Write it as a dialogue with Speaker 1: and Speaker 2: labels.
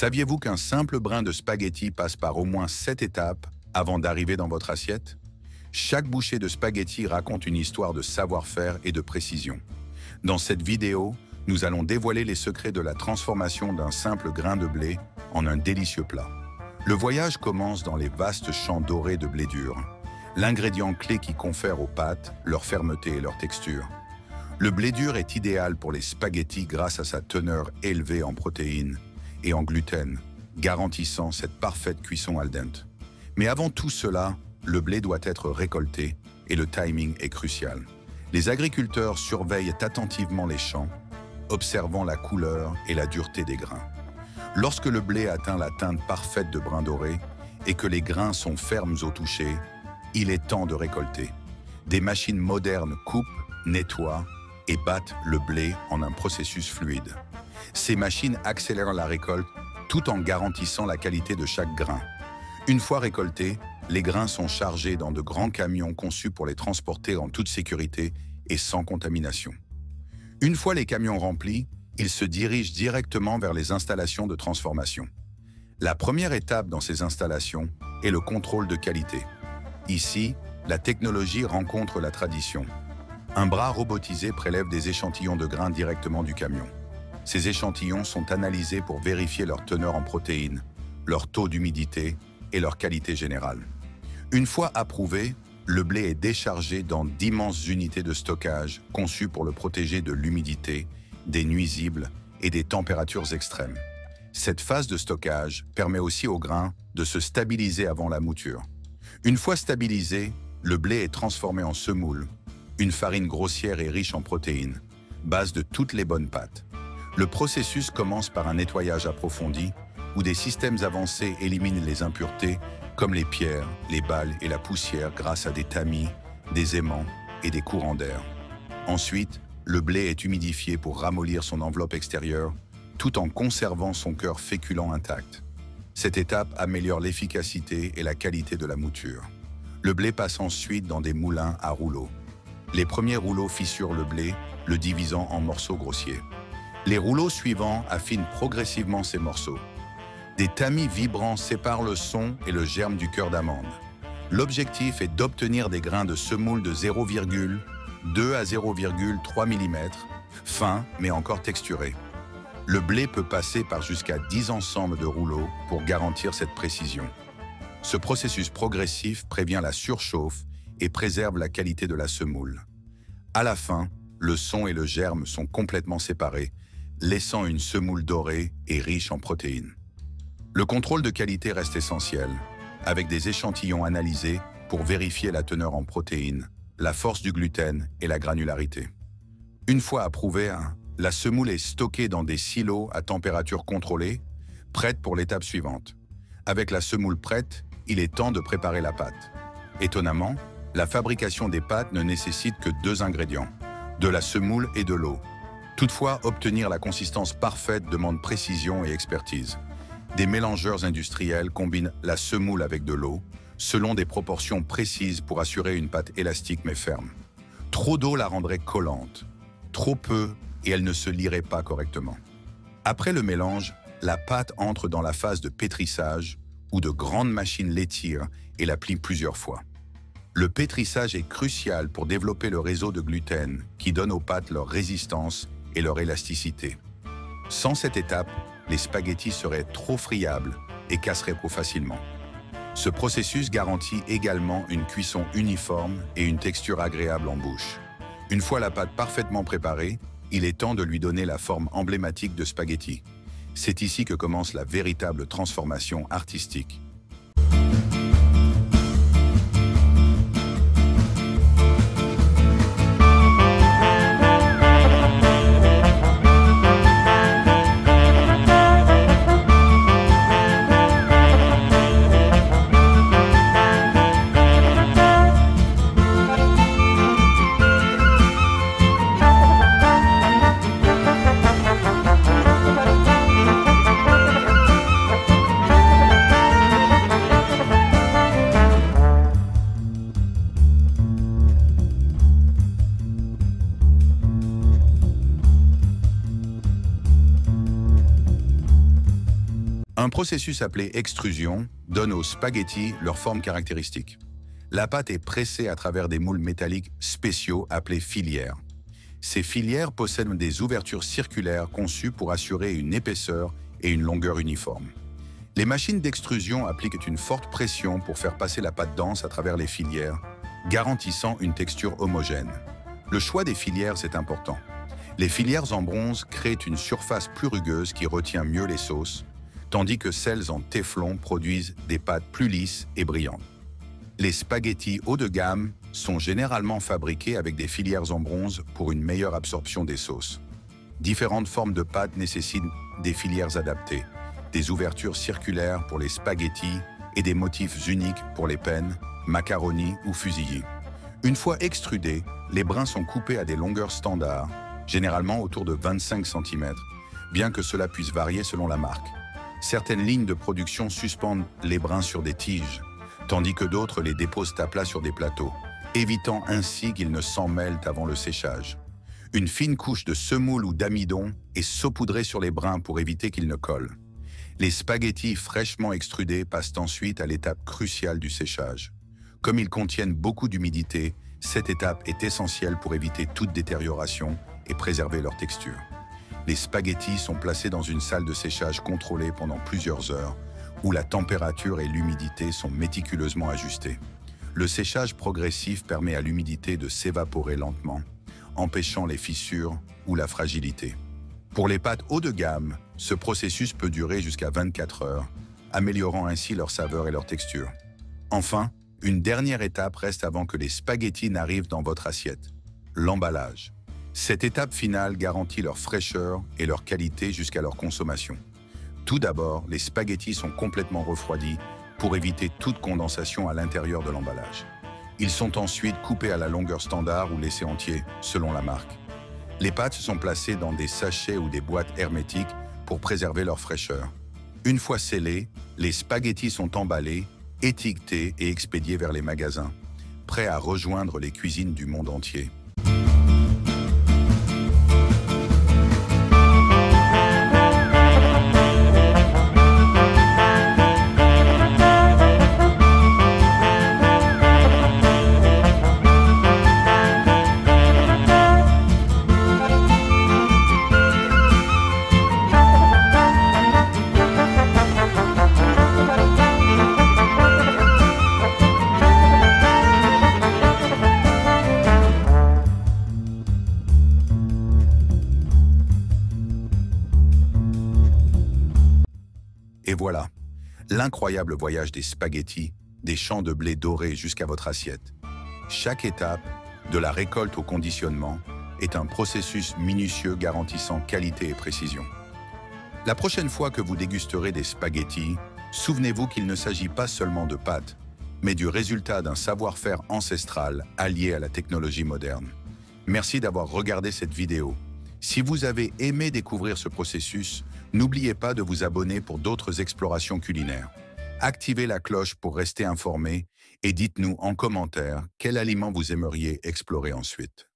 Speaker 1: Saviez-vous qu'un simple brin de spaghetti passe par au moins 7 étapes avant d'arriver dans votre assiette? Chaque bouchée de spaghetti raconte une histoire de savoir-faire et de précision. Dans cette vidéo, nous allons dévoiler les secrets de la transformation d'un simple grain de blé en un délicieux plat. Le voyage commence dans les vastes champs dorés de blé dur, l'ingrédient clé qui confère aux pâtes leur fermeté et leur texture. Le blé dur est idéal pour les spaghettis grâce à sa teneur élevée en protéines et en gluten, garantissant cette parfaite cuisson al dente. Mais avant tout cela, le blé doit être récolté et le timing est crucial. Les agriculteurs surveillent attentivement les champs, observant la couleur et la dureté des grains. Lorsque le blé atteint la teinte parfaite de brun doré et que les grains sont fermes au toucher, il est temps de récolter. Des machines modernes coupent, nettoient et battent le blé en un processus fluide. Ces machines accélèrent la récolte tout en garantissant la qualité de chaque grain. Une fois récoltés, les grains sont chargés dans de grands camions conçus pour les transporter en toute sécurité et sans contamination. Une fois les camions remplis, ils se dirigent directement vers les installations de transformation. La première étape dans ces installations est le contrôle de qualité. Ici, la technologie rencontre la tradition. Un bras robotisé prélève des échantillons de grains directement du camion. Ces échantillons sont analysés pour vérifier leur teneur en protéines, leur taux d'humidité et leur qualité générale. Une fois approuvé, le blé est déchargé dans d'immenses unités de stockage conçues pour le protéger de l'humidité, des nuisibles et des températures extrêmes. Cette phase de stockage permet aussi au grain de se stabiliser avant la mouture. Une fois stabilisé, le blé est transformé en semoule, une farine grossière et riche en protéines, base de toutes les bonnes pâtes. Le processus commence par un nettoyage approfondi où des systèmes avancés éliminent les impuretés comme les pierres, les balles et la poussière grâce à des tamis, des aimants et des courants d'air. Ensuite, le blé est humidifié pour ramollir son enveloppe extérieure tout en conservant son cœur féculent intact. Cette étape améliore l'efficacité et la qualité de la mouture. Le blé passe ensuite dans des moulins à rouleaux. Les premiers rouleaux fissurent le blé, le divisant en morceaux grossiers. Les rouleaux suivants affinent progressivement ces morceaux. Des tamis vibrants séparent le son et le germe du cœur d'amande. L'objectif est d'obtenir des grains de semoule de 0,2 à 0,3 mm, fins mais encore texturés. Le blé peut passer par jusqu'à 10 ensembles de rouleaux pour garantir cette précision. Ce processus progressif prévient la surchauffe et préserve la qualité de la semoule. À la fin, le son et le germe sont complètement séparés, laissant une semoule dorée et riche en protéines. Le contrôle de qualité reste essentiel, avec des échantillons analysés pour vérifier la teneur en protéines, la force du gluten et la granularité. Une fois approuvée, la semoule est stockée dans des silos à température contrôlée, prête pour l'étape suivante. Avec la semoule prête, il est temps de préparer la pâte. Étonnamment, la fabrication des pâtes ne nécessite que 2 ingrédients, de la semoule et de l'eau. Toutefois, obtenir la consistance parfaite demande précision et expertise. Des mélangeurs industriels combinent la semoule avec de l'eau, selon des proportions précises pour assurer une pâte élastique mais ferme. Trop d'eau la rendrait collante, trop peu et elle ne se lierait pas correctement. Après le mélange, la pâte entre dans la phase de pétrissage où de grandes machines l'étirent et la plient plusieurs fois. Le pétrissage est crucial pour développer le réseau de gluten qui donne aux pâtes leur résistance et leur élasticité. Sans cette étape, les spaghettis seraient trop friables et casseraient trop facilement. Ce processus garantit également une cuisson uniforme et une texture agréable en bouche. Une fois la pâte parfaitement préparée, il est temps de lui donner la forme emblématique de spaghetti. C'est ici que commence la véritable transformation artistique. Un processus appelé extrusion donne aux spaghettis leur forme caractéristique. La pâte est pressée à travers des moules métalliques spéciaux appelés filières. Ces filières possèdent des ouvertures circulaires conçues pour assurer une épaisseur et une longueur uniforme. Les machines d'extrusion appliquent une forte pression pour faire passer la pâte dense à travers les filières, garantissant une texture homogène. Le choix des filières est important. Les filières en bronze créent une surface plus rugueuse qui retient mieux les sauces, tandis que celles en téflon produisent des pâtes plus lisses et brillantes. Les spaghettis haut de gamme sont généralement fabriqués avec des filières en bronze pour une meilleure absorption des sauces. Différentes formes de pâtes nécessitent des filières adaptées, des ouvertures circulaires pour les spaghettis et des motifs uniques pour les penne, macaronis ou fusillis. Une fois extrudés, les brins sont coupés à des longueurs standards, généralement autour de 25 cm, bien que cela puisse varier selon la marque. Certaines lignes de production suspendent les brins sur des tiges, tandis que d'autres les déposent à plat sur des plateaux, évitant ainsi qu'ils ne s'emmêlent avant le séchage. Une fine couche de semoule ou d'amidon est saupoudrée sur les brins pour éviter qu'ils ne collent. Les spaghettis fraîchement extrudés passent ensuite à l'étape cruciale du séchage. Comme ils contiennent beaucoup d'humidité, cette étape est essentielle pour éviter toute détérioration et préserver leur texture. Les spaghettis sont placés dans une salle de séchage contrôlée pendant plusieurs heures, où la température et l'humidité sont méticuleusement ajustées. Le séchage progressif permet à l'humidité de s'évaporer lentement, empêchant les fissures ou la fragilité. Pour les pâtes haut de gamme, ce processus peut durer jusqu'à 24 heures, améliorant ainsi leur saveur et leur texture. Enfin, une dernière étape reste avant que les spaghettis n'arrivent dans votre assiette: l'emballage. Cette étape finale garantit leur fraîcheur et leur qualité jusqu'à leur consommation. Tout d'abord, les spaghettis sont complètement refroidis pour éviter toute condensation à l'intérieur de l'emballage. Ils sont ensuite coupés à la longueur standard ou laissés entiers, selon la marque. Les pâtes sont placées dans des sachets ou des boîtes hermétiques pour préserver leur fraîcheur. Une fois scellés, les spaghettis sont emballés, étiquetés et expédiés vers les magasins, prêts à rejoindre les cuisines du monde entier. Et voilà, l'incroyable voyage des spaghettis, des champs de blé doré jusqu'à votre assiette. Chaque étape, de la récolte au conditionnement, est un processus minutieux garantissant qualité et précision. La prochaine fois que vous dégusterez des spaghettis, souvenez-vous qu'il ne s'agit pas seulement de pâtes, mais du résultat d'un savoir-faire ancestral allié à la technologie moderne. Merci d'avoir regardé cette vidéo. Si vous avez aimé découvrir ce processus, n'oubliez pas de vous abonner pour d'autres explorations culinaires. Activez la cloche pour rester informé et dites-nous en commentaire quel aliment vous aimeriez explorer ensuite.